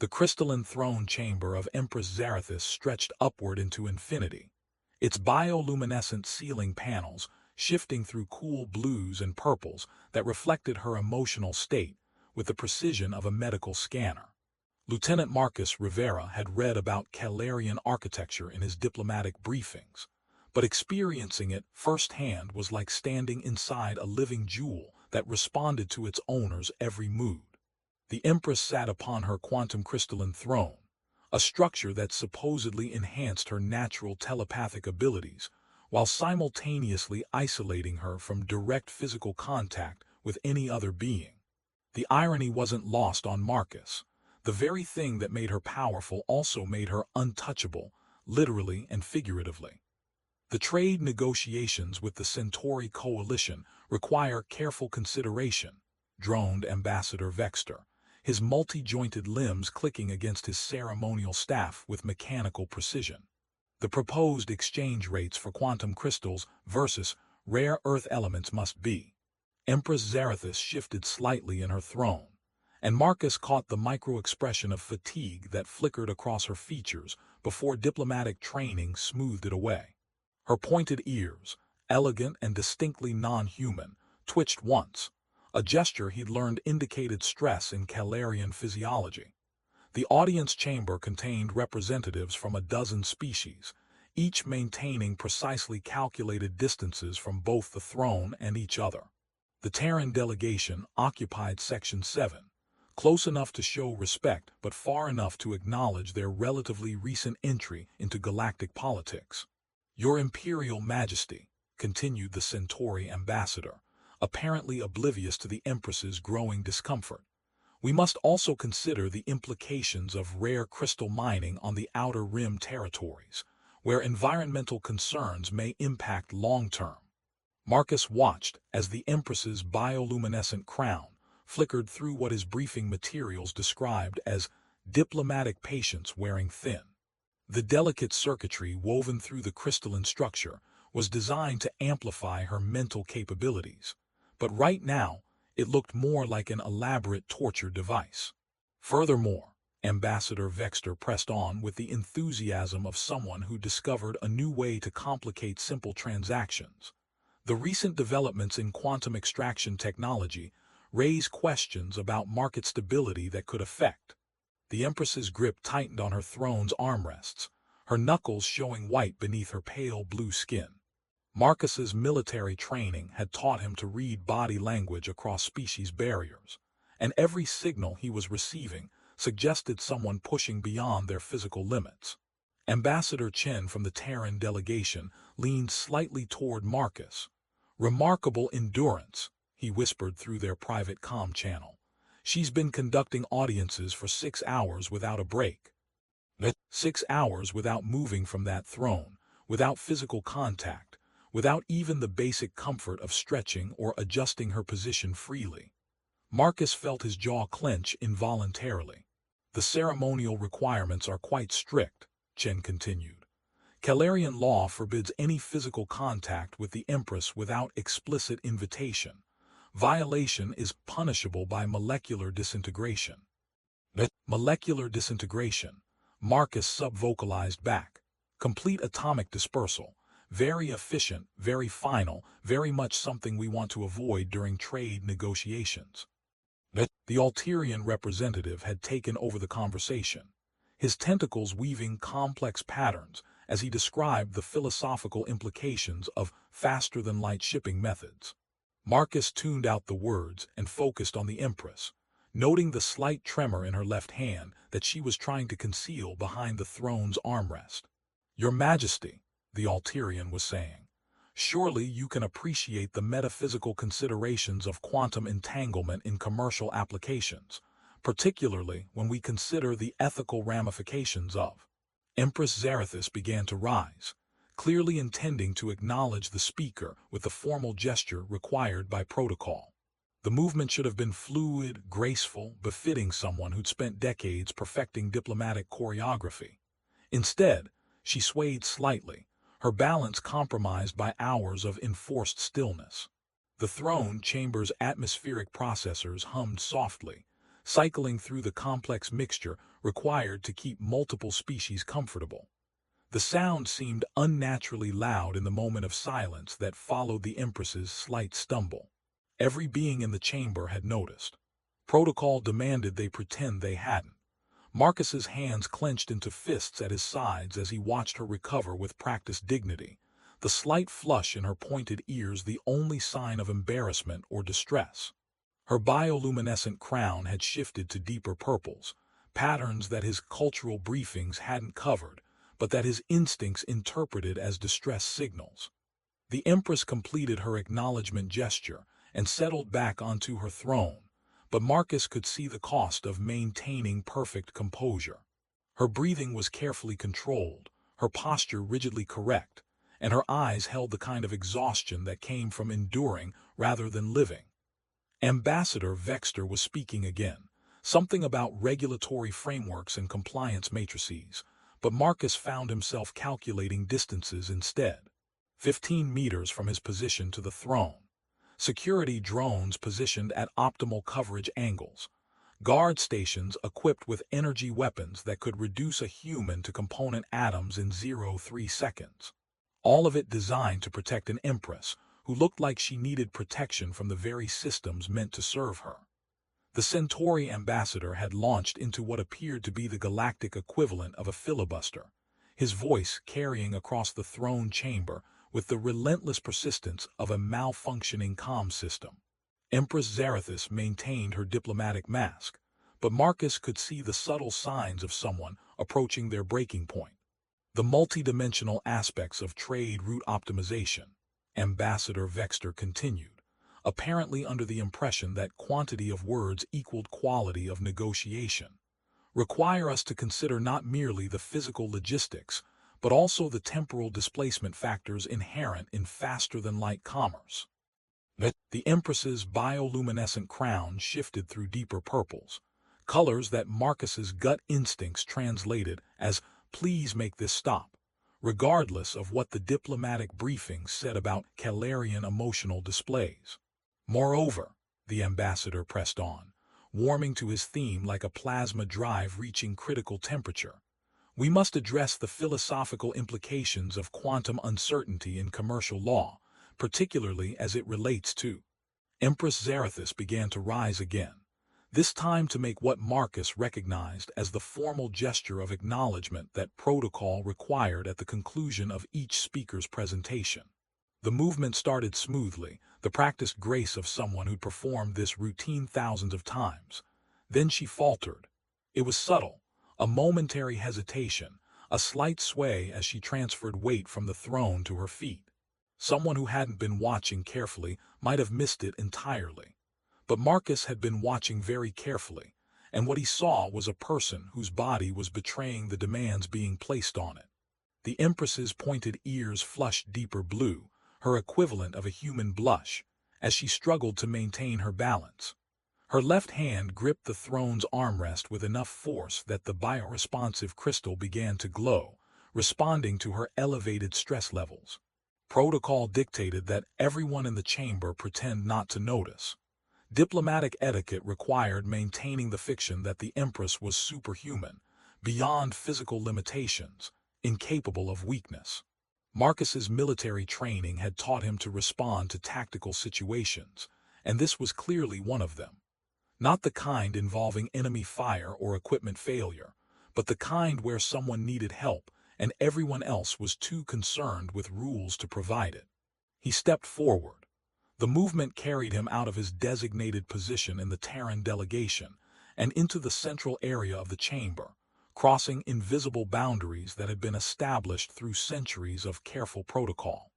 The crystalline throne chamber of Empress Zarathus stretched upward into infinity, its bioluminescent ceiling panels shifting through cool blues and purples that reflected her emotional state with the precision of a medical scanner. Lieutenant Marcus Rivera had read about Calarian architecture in his diplomatic briefings, but experiencing it firsthand was like standing inside a living jewel that responded to its owner's every mood. The Empress sat upon her quantum crystalline throne, a structure that supposedly enhanced her natural telepathic abilities, while simultaneously isolating her from direct physical contact with any other being. The irony wasn't lost on Marcus. The very thing that made her powerful also made her untouchable, literally and figuratively. The trade negotiations with the Centauri coalition require careful consideration, droned Ambassador Vexter, his multi-jointed limbs clicking against his ceremonial staff with mechanical precision. The proposed exchange rates for quantum crystals versus rare earth elements must be. Empress Zarathus shifted slightly in her throne, and Marcus caught the micro-expression of fatigue that flickered across her features before diplomatic training smoothed it away. Her pointed ears, elegant and distinctly non-human, twitched once, a gesture he'd learned indicated stress in Calarian physiology. The audience chamber contained representatives from a dozen species, each maintaining precisely calculated distances from both the throne and each other. The Terran delegation occupied Section 7, close enough to show respect but far enough to acknowledge their relatively recent entry into galactic politics. "Your Imperial Majesty," continued the Centauri ambassador, apparently oblivious to the Empress's growing discomfort, "we must also consider the implications of rare crystal mining on the Outer Rim territories, where environmental concerns may impact long-term." Marcus watched as the Empress's bioluminescent crown flickered through what his briefing materials described as diplomatic patience wearing thin. The delicate circuitry woven through the crystalline structure was designed to amplify her mental capabilities, but right now it looked more like an elaborate torture device. Furthermore, Ambassador Vexter pressed on with the enthusiasm of someone who discovered a new way to complicate simple transactions. The recent developments in quantum extraction technology raise questions about market stability that could affect. The Empress's grip tightened on her throne's armrests, her knuckles showing white beneath her pale blue skin. Marcus's military training had taught him to read body language across species barriers, and every signal he was receiving suggested someone pushing beyond their physical limits. Ambassador Chen from the Terran delegation leaned slightly toward Marcus. "Remarkable endurance," he whispered through their private comm channel. "She's been conducting audiences for 6 hours without a break. 6 hours without moving from that throne, without physical contact, without even the basic comfort of stretching or adjusting her position freely." Marcus felt his jaw clench involuntarily. "The ceremonial requirements are quite strict," Chen continued. "Calarian law forbids any physical contact with the Empress without explicit invitation. Violation is punishable by molecular disintegration." "Molecular disintegration," Marcus subvocalized back. "Complete atomic dispersal. Very efficient, very final, very much something we want to avoid during trade negotiations." The Alterian representative had taken over the conversation, his tentacles weaving complex patterns as he described the philosophical implications of faster-than-light shipping methods. Marcus tuned out the words and focused on the Empress, noting the slight tremor in her left hand that she was trying to conceal behind the throne's armrest. "Your Majesty," the Alterian was saying, "surely you can appreciate the metaphysical considerations of quantum entanglement in commercial applications, particularly when we consider the ethical ramifications of." Empress Zarathus began to rise, clearly intending to acknowledge the speaker with the formal gesture required by protocol. The movement should have been fluid, graceful, befitting someone who'd spent decades perfecting diplomatic choreography. Instead, she swayed slightly, her balance compromised by hours of enforced stillness. The throne chamber's atmospheric processors hummed softly, cycling through the complex mixture required to keep multiple species comfortable. The sound seemed unnaturally loud in the moment of silence that followed the Empress's slight stumble. Every being in the chamber had noticed. Protocol demanded they pretend they hadn't. Marcus's hands clenched into fists at his sides as he watched her recover with practiced dignity, the slight flush in her pointed ears the only sign of embarrassment or distress. Her bioluminescent crown had shifted to deeper purples, patterns that his cultural briefings hadn't covered, but that his instincts interpreted as distress signals. The Empress completed her acknowledgement gesture and settled back onto her throne, but Marcus could see the cost of maintaining perfect composure. Her breathing was carefully controlled, her posture rigidly correct, and her eyes held the kind of exhaustion that came from enduring rather than living. Ambassador Vexter was speaking again, something about regulatory frameworks and compliance matrices, but Marcus found himself calculating distances instead. 15 meters from his position to the throne. Security drones positioned at optimal coverage angles. Guard stations equipped with energy weapons that could reduce a human to component atoms in 0.3 seconds. All of it designed to protect an Empress who looked like she needed protection from the very systems meant to serve her. The Centauri ambassador had launched into what appeared to be the galactic equivalent of a filibuster, his voice carrying across the throne chamber with the relentless persistence of a malfunctioning comm system. Empress Zarathus maintained her diplomatic mask, but Marcus could see the subtle signs of someone approaching their breaking point. The multidimensional aspects of trade route optimization, Ambassador Vexter continued, apparently under the impression that quantity of words equaled quality of negotiation, require us to consider not merely the physical logistics, but also the temporal displacement factors inherent in faster-than-light commerce. The Empress's bioluminescent crown shifted through deeper purples, colors that Marcus's gut instincts translated as, "Please make this stop," regardless of what the diplomatic briefings said about Calarian emotional displays. Moreover, the ambassador pressed on, warming to his theme like a plasma drive reaching critical temperature. We must address the philosophical implications of quantum uncertainty in commercial law, particularly as it relates to. Empress Zarathus began to rise again, this time to make what Marcus recognized as the formal gesture of acknowledgement that protocol required at the conclusion of each speaker's presentation. The movement started smoothly, the practiced grace of someone who'd performed this routine thousands of times. Then she faltered. It was subtle, a momentary hesitation, a slight sway as she transferred weight from the throne to her feet. Someone who hadn't been watching carefully might have missed it entirely. But Marcus had been watching very carefully, and what he saw was a person whose body was betraying the demands being placed on it. The Empress's pointed ears flushed deeper blue, her equivalent of a human blush, as she struggled to maintain her balance. Her left hand gripped the throne's armrest with enough force that the bioresponsive crystal began to glow, responding to her elevated stress levels. Protocol dictated that everyone in the chamber pretend not to notice. Diplomatic etiquette required maintaining the fiction that the Empress was superhuman, beyond physical limitations, incapable of weakness. Marcus's military training had taught him to respond to tactical situations, and this was clearly one of them. Not the kind involving enemy fire or equipment failure, but the kind where someone needed help and everyone else was too concerned with rules to provide it. He stepped forward. The movement carried him out of his designated position in the Terran delegation and into the central area of the chamber, crossing invisible boundaries that had been established through centuries of careful protocol.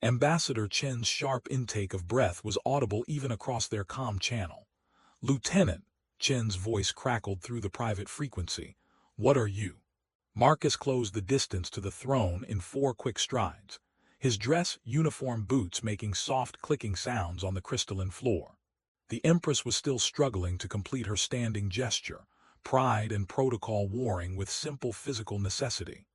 Ambassador Chen's sharp intake of breath was audible even across their comm channel. "Lieutenant," Chen's voice crackled through the private frequency, "what are you?" Marcus closed the distance to the throne in 4 quick strides, his dress uniform boots making soft clicking sounds on the crystalline floor. The Empress was still struggling to complete her standing gesture, pride and protocol warring with simple physical necessity.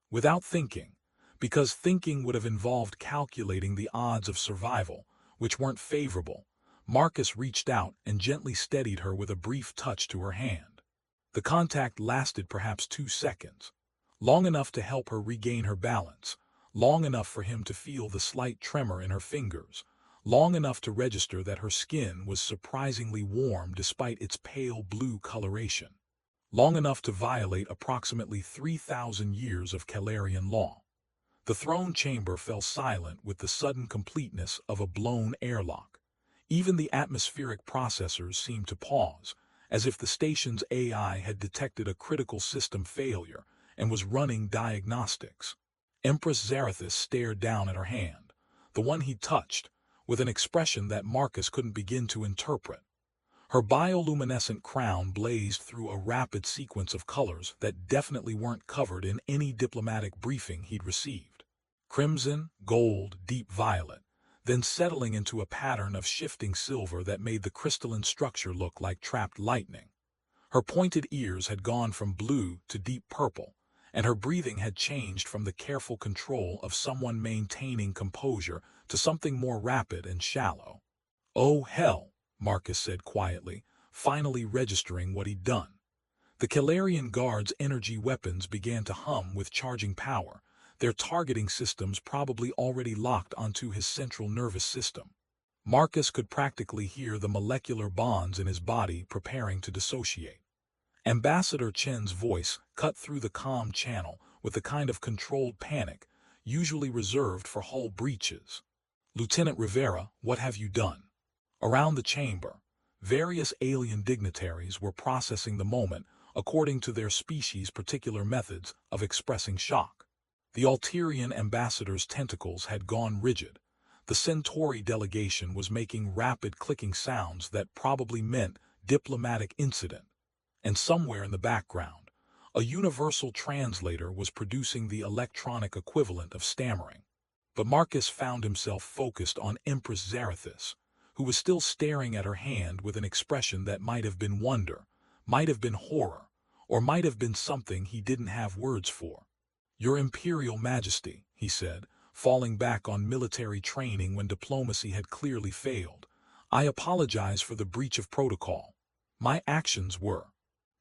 Without thinking, because thinking would have involved calculating the odds of survival, which weren't favorable, Marcus reached out and gently steadied her with a brief touch to her hand. The contact lasted perhaps 2 seconds, long enough to help her regain her balance, long enough for him to feel the slight tremor in her fingers, long enough to register that her skin was surprisingly warm despite its pale blue coloration, long enough to violate approximately 3,000 years of Calarian law. The throne chamber fell silent with the sudden completeness of a blown airlock. Even the atmospheric processors seemed to pause, as if the station's AI had detected a critical system failure and was running diagnostics. Empress Zarathus stared down at her hand, the one he touched, with an expression that Marcus couldn't begin to interpret. Her bioluminescent crown blazed through a rapid sequence of colors that definitely weren't covered in any diplomatic briefing he'd received. Crimson, gold, deep violet, then settling into a pattern of shifting silver that made the crystalline structure look like trapped lightning. Her pointed ears had gone from blue to deep purple, and her breathing had changed from the careful control of someone maintaining composure to something more rapid and shallow. "Oh, hell," Marcus said quietly, finally registering what he'd done. The Calarian Guard's energy weapons began to hum with charging power, their targeting systems probably already locked onto his central nervous system. Marcus could practically hear the molecular bonds in his body preparing to dissociate. Ambassador Chen's voice cut through the calm channel with the kind of controlled panic usually reserved for hull breaches. "Lieutenant Rivera, what have you done?" Around the chamber, various alien dignitaries were processing the moment according to their species' particular methods of expressing shock. The Alterian ambassador's tentacles had gone rigid. The Centauri delegation was making rapid clicking sounds that probably meant diplomatic incident. And somewhere in the background, a universal translator was producing the electronic equivalent of stammering. But Marcus found himself focused on Empress Zarathus, who was still staring at her hand with an expression that might have been wonder, might have been horror, or might have been something he didn't have words for. "Your Imperial Majesty," he said, falling back on military training when diplomacy had clearly failed, "I apologize for the breach of protocol. My actions were—"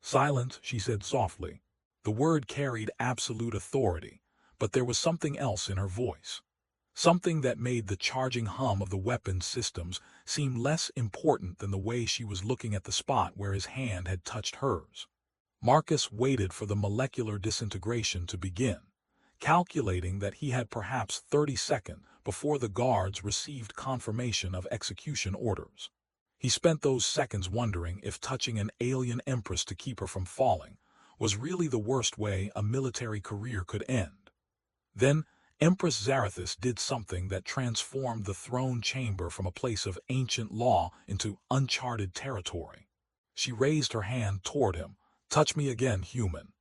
"Silence," she said softly. The word carried absolute authority, but there was something else in her voice. Something that made the charging hum of the weapons systems seem less important than the way she was looking at the spot where his hand had touched hers. Marcus waited for the molecular disintegration to begin, calculating that he had perhaps 30 seconds before the guards received confirmation of execution orders. He spent those seconds wondering if touching an alien empress to keep her from falling was really the worst way a military career could end. Then, Empress Zarathus did something that transformed the throne chamber from a place of ancient law into uncharted territory. She raised her hand toward him. "Touch me again, human."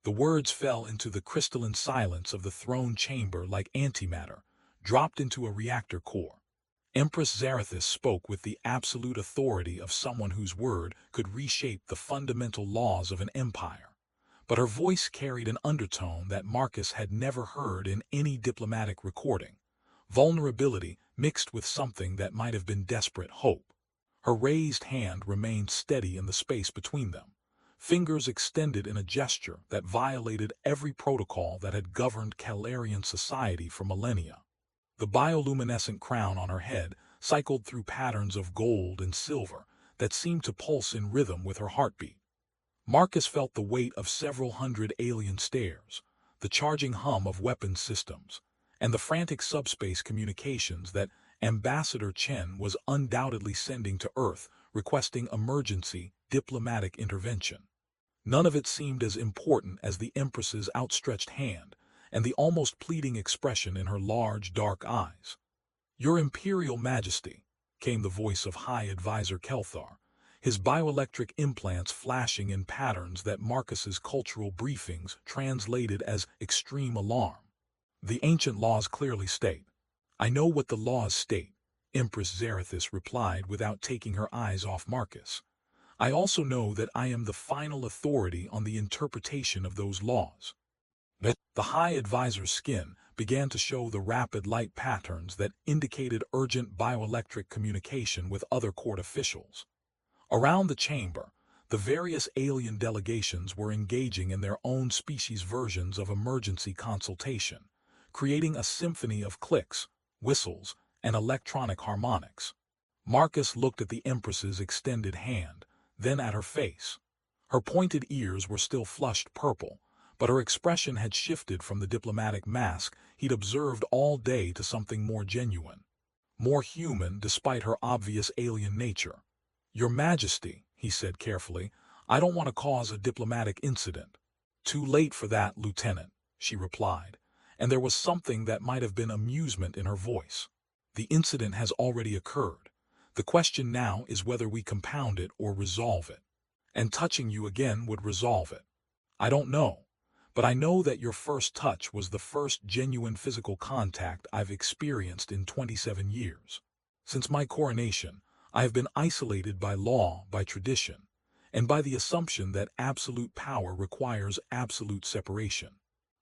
The words fell into the crystalline silence of the throne chamber like antimatter, dropped into a reactor core. Empress Zarathus spoke with the absolute authority of someone whose word could reshape the fundamental laws of an empire. But her voice carried an undertone that Marcus had never heard in any diplomatic recording, vulnerability mixed with something that might have been desperate hope. Her raised hand remained steady in the space between them, fingers extended in a gesture that violated every protocol that had governed Calarian society for millennia. The bioluminescent crown on her head cycled through patterns of gold and silver that seemed to pulse in rhythm with her heartbeat. Marcus felt the weight of several hundred alien stares, the charging hum of weapons systems, and the frantic subspace communications that Ambassador Chen was undoubtedly sending to Earth requesting emergency diplomatic intervention. None of it seemed as important as the Empress's outstretched hand and the almost pleading expression in her large, dark eyes. "Your Imperial Majesty," came the voice of High Advisor Kelthar, his bioelectric implants flashing in patterns that Marcus's cultural briefings translated as extreme alarm. "The ancient laws clearly state—" "I know what the laws state," Empress Zarathus replied without taking her eyes off Marcus. "I also know that I am the final authority on the interpretation of those laws." The High Advisor's skin began to show the rapid light patterns that indicated urgent bioelectric communication with other court officials. Around the chamber, the various alien delegations were engaging in their own species versions of emergency consultation, creating a symphony of clicks, whistles, and electronic harmonics. Marcus looked at the Empress's extended hand, then at her face. Her pointed ears were still flushed purple, but her expression had shifted from the diplomatic mask he'd observed all day to something more genuine, more human despite her obvious alien nature. "Your Majesty," he said carefully, "I don't want to cause a diplomatic incident." "Too late for that, Lieutenant," she replied, and there was something that might have been amusement in her voice. "The incident has already occurred. The question now is whether we compound it or resolve it. And touching you again would resolve it. I don't know, but I know that your first touch was the first genuine physical contact I've experienced in 27 years. Since my coronation, I have been isolated by law, by tradition, and by the assumption that absolute power requires absolute separation."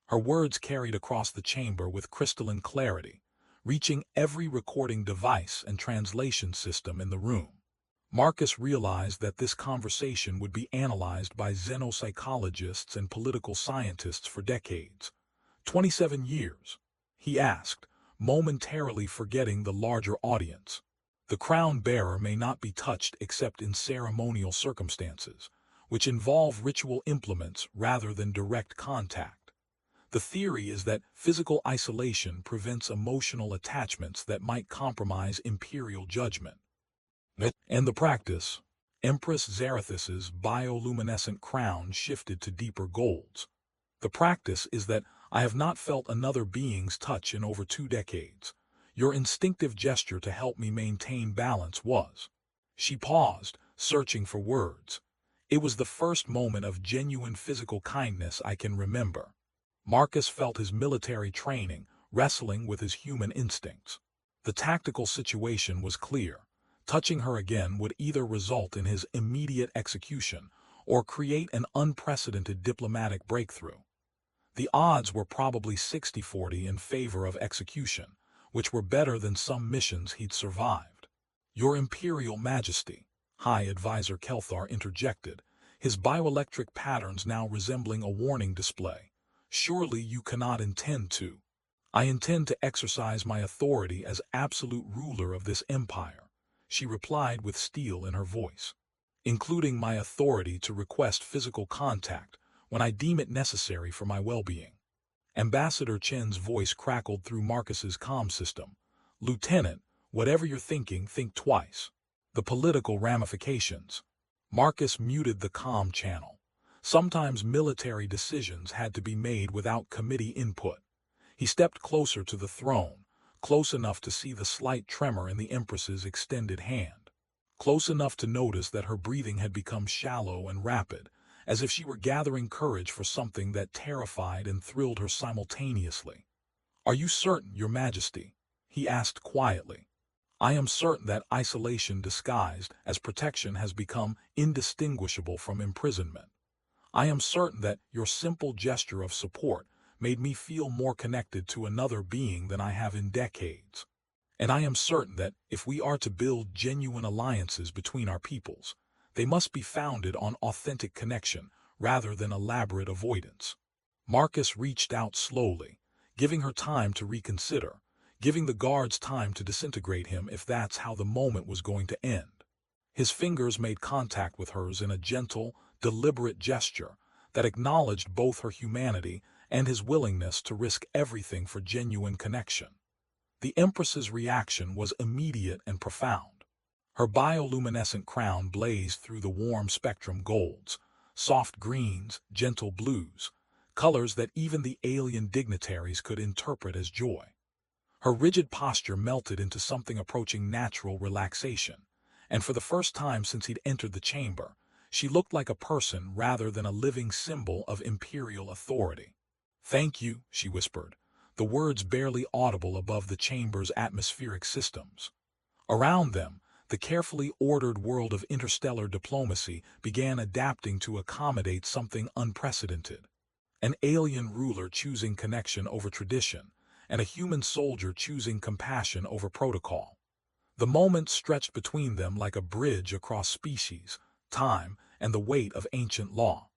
Her words carried across the chamber with crystalline clarity, reaching every recording device and translation system in the room. Marcus realized that this conversation would be analyzed by xenopsychologists and political scientists for decades. 27 years, he asked, momentarily forgetting the larger audience. "The crown bearer may not be touched except in ceremonial circumstances, which involve ritual implements rather than direct contact. The theory is that physical isolation prevents emotional attachments that might compromise imperial judgment. And the practice." Empress Zarathus's bioluminescent crown shifted to deeper golds. "The practice is that I have not felt another being's touch in over 2 decades. Your instinctive gesture to help me maintain balance was." She paused, searching for words. "It was the first moment of genuine physical kindness I can remember." Marcus felt his military training wrestling with his human instincts. The tactical situation was clear. Touching her again would either result in his immediate execution or create an unprecedented diplomatic breakthrough. The odds were probably 60-40 in favor of execution, which were better than some missions he'd survived. "Your Imperial Majesty," High Advisor Kelthar interjected, his bioelectric patterns now resembling a warning display. "Surely you cannot intend to." "I intend to exercise my authority as absolute ruler of this empire," she replied with steel in her voice, "including my authority to request physical contact when I deem it necessary for my well-being." Ambassador Chen's voice crackled through Marcus's comm system. "Lieutenant, whatever you're thinking, think twice. The political ramifications." Marcus muted the comm channel. Sometimes military decisions had to be made without committee input. He stepped closer to the throne, close enough to see the slight tremor in the Empress's extended hand, close enough to notice that her breathing had become shallow and rapid, as if she were gathering courage for something that terrified and thrilled her simultaneously. "Are you certain, Your Majesty?" he asked quietly. "I am certain that isolation disguised as protection has become indistinguishable from imprisonment. I am certain that your simple gesture of support made me feel more connected to another being than I have in decades. And I am certain that if we are to build genuine alliances between our peoples, they must be founded on authentic connection rather than elaborate avoidance." Marcus reached out slowly, giving her time to reconsider, giving the guards time to disintegrate him if that's how the moment was going to end. His fingers made contact with hers in a gentle, deliberate gesture that acknowledged both her humanity and his willingness to risk everything for genuine connection. The Empress's reaction was immediate and profound. Her bioluminescent crown blazed through the warm spectrum golds, soft greens, gentle blues, colors that even the alien dignitaries could interpret as joy. Her rigid posture melted into something approaching natural relaxation, and for the first time since he'd entered the chamber, she looked like a person rather than a living symbol of imperial authority. "Thank you," she whispered, the words barely audible above the chamber's atmospheric systems. Around them, the carefully ordered world of interstellar diplomacy began adapting to accommodate something unprecedented. An alien ruler choosing connection over tradition, and a human soldier choosing compassion over protocol. The moment stretched between them like a bridge across species, time, and the weight of ancient law.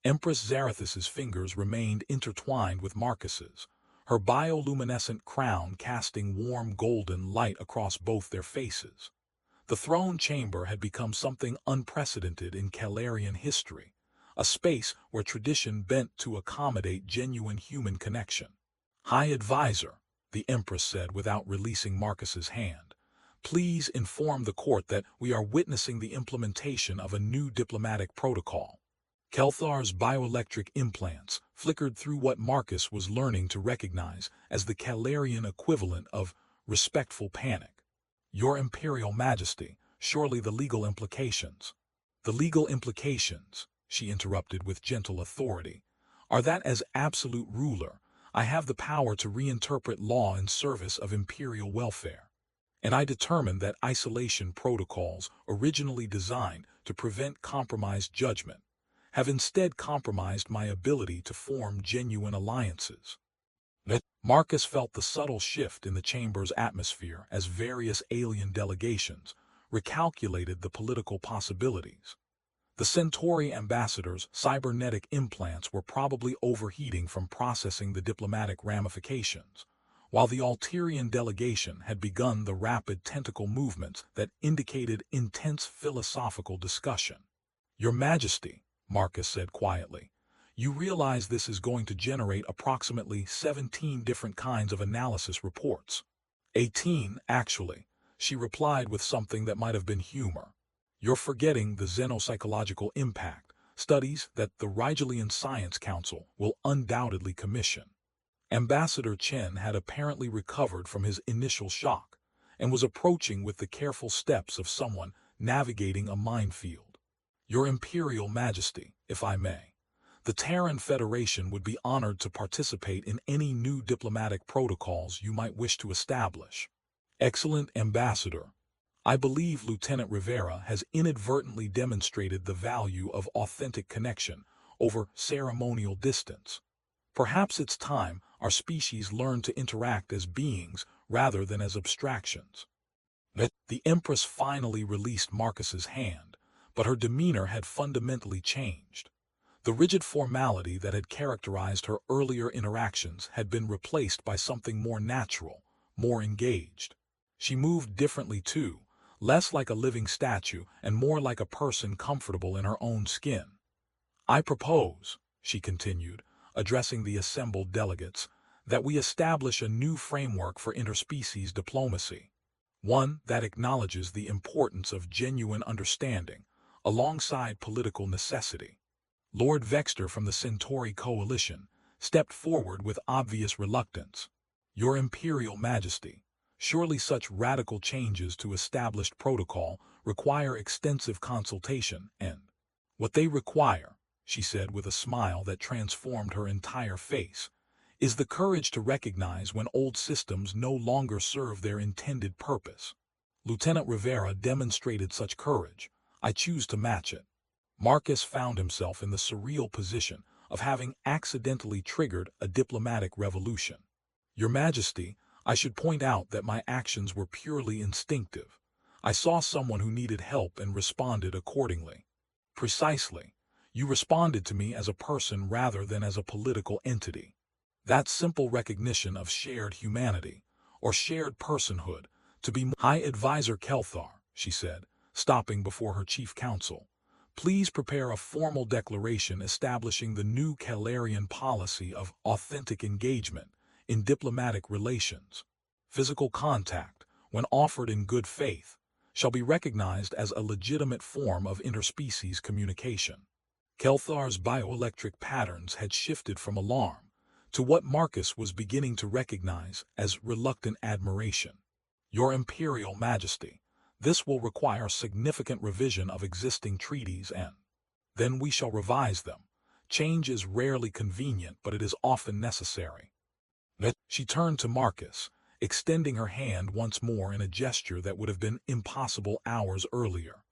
Empress Zarathus's fingers remained intertwined with Marcus's, her bioluminescent crown casting warm golden light across both their faces. The throne chamber had become something unprecedented in Calarian history, a space where tradition bent to accommodate genuine human connection. "High Advisor," the Empress said without releasing Marcus's hand, "please inform the court that we are witnessing the implementation of a new diplomatic protocol." Kelthar's bioelectric implants flickered through what Marcus was learning to recognize as the Calarian equivalent of respectful panic. "Your Imperial Majesty, surely the legal implications." "The legal implications," she interrupted with gentle authority, "are that as absolute ruler, I have the power to reinterpret law in service of imperial welfare. And I determine that isolation protocols originally designed to prevent compromised judgment have instead compromised my ability to form genuine alliances." Marcus felt the subtle shift in the chamber's atmosphere as various alien delegations recalculated the political possibilities. The Centauri ambassador's cybernetic implants were probably overheating from processing the diplomatic ramifications, while the Alterian delegation had begun the rapid tentacle movements that indicated intense philosophical discussion. "Your Majesty," Marcus said quietly, "you realize this is going to generate approximately 17 different kinds of analysis reports." 18, actually," she replied with something that might have been humor. "You're forgetting the xenopsychological impact, studies that the Rigelian Science Council will undoubtedly commission." Ambassador Chen had apparently recovered from his initial shock and was approaching with the careful steps of someone navigating a minefield. "Your Imperial Majesty, if I may, the Terran Federation would be honored to participate in any new diplomatic protocols you might wish to establish." "Excellent Ambassador, I believe Lieutenant Rivera has inadvertently demonstrated the value of authentic connection over ceremonial distance. Perhaps it's time our species learned to interact as beings rather than as abstractions." The Empress finally released Marcus's hand, but her demeanor had fundamentally changed. The rigid formality that had characterized her earlier interactions had been replaced by something more natural, more engaged. She moved differently too, less like a living statue and more like a person comfortable in her own skin. "I propose," she continued, addressing the assembled delegates, "that we establish a new framework for interspecies diplomacy, one that acknowledges the importance of genuine understanding alongside political necessity." Lord Vexter from the Centauri Coalition stepped forward with obvious reluctance. "Your Imperial Majesty, surely such radical changes to established protocol require extensive consultation and—" "What they require," she said with a smile that transformed her entire face, "is the courage to recognize when old systems no longer serve their intended purpose. Lieutenant Rivera demonstrated such courage. I choose to match it." Marcus found himself in the surreal position of having accidentally triggered a diplomatic revolution. "Your Majesty, I should point out that my actions were purely instinctive. I saw someone who needed help and responded accordingly." "Precisely. You responded to me as a person rather than as a political entity. That simple recognition of shared humanity, or shared personhood, to be High Advisor Kelthar," she said, stopping before her chief counsel, "please prepare a formal declaration establishing the new Calarian policy of authentic engagement in diplomatic relations. Physical contact, when offered in good faith, shall be recognized as a legitimate form of interspecies communication." Kelthar's bioelectric patterns had shifted from alarm to what Marcus was beginning to recognize as reluctant admiration. "Your Imperial Majesty, this will require significant revision of existing treaties and then we shall revise them. Change is rarely convenient, but it is often necessary." She turned to Marcus, extending her hand once more in a gesture that would have been impossible hours earlier.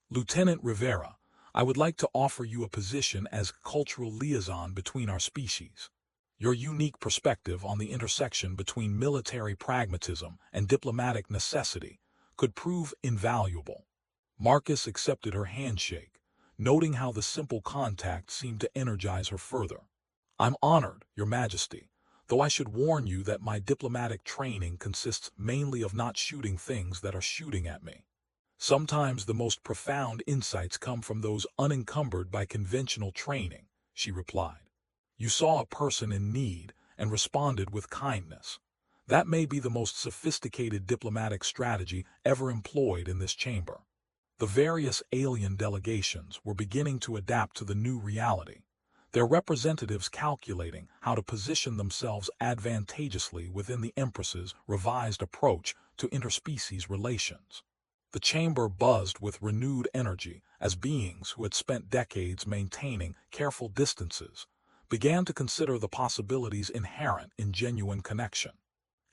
"Lieutenant Rivera, I would like to offer you a position as cultural liaison between our species." Your unique perspective on the intersection between military pragmatism and diplomatic necessity could prove invaluable. Marcus accepted her handshake, noting how the simple contact seemed to energize her further. I'm honored, Your Majesty, though I should warn you that my diplomatic training consists mainly of not shooting things that are shooting at me. Sometimes the most profound insights come from those unencumbered by conventional training, she replied. You saw a person in need and responded with kindness. That may be the most sophisticated diplomatic strategy ever employed in this chamber. The various alien delegations were beginning to adapt to the new reality, their representatives calculating how to position themselves advantageously within the Empress's revised approach to interspecies relations. The chamber buzzed with renewed energy as beings who had spent decades maintaining careful distances began to consider the possibilities inherent in genuine connection.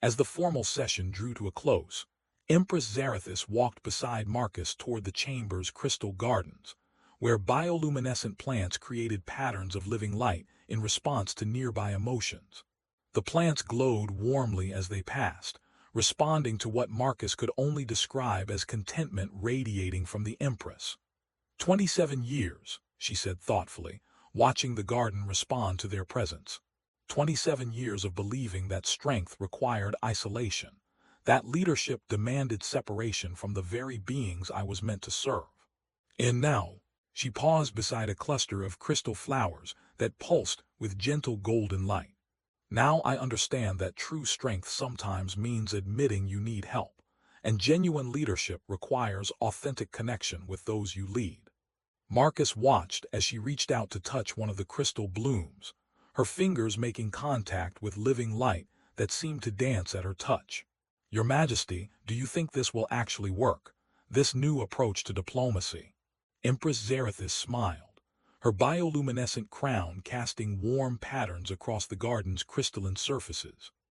As the formal session drew to a close, Empress Zarathis walked beside Marcus toward the chamber's crystal gardens, where bioluminescent plants created patterns of living light in response to nearby emotions. The plants glowed warmly as they passed, responding to what Marcus could only describe as contentment radiating from the Empress. 27 years, she said thoughtfully, watching the garden respond to their presence. 27 years of believing that strength required isolation, that leadership demanded separation from the very beings I was meant to serve. And now, she paused beside a cluster of crystal flowers that pulsed with gentle golden light. Now I understand that true strength sometimes means admitting you need help, and genuine leadership requires authentic connection with those you lead. Marcus watched as she reached out to touch one of the crystal blooms, her fingers making contact with living light that seemed to dance at her touch. Your Majesty, do you think this will actually work, this new approach to diplomacy? Empress Zarathis smiled, her bioluminescent crown casting warm patterns across the garden's crystalline surfaces.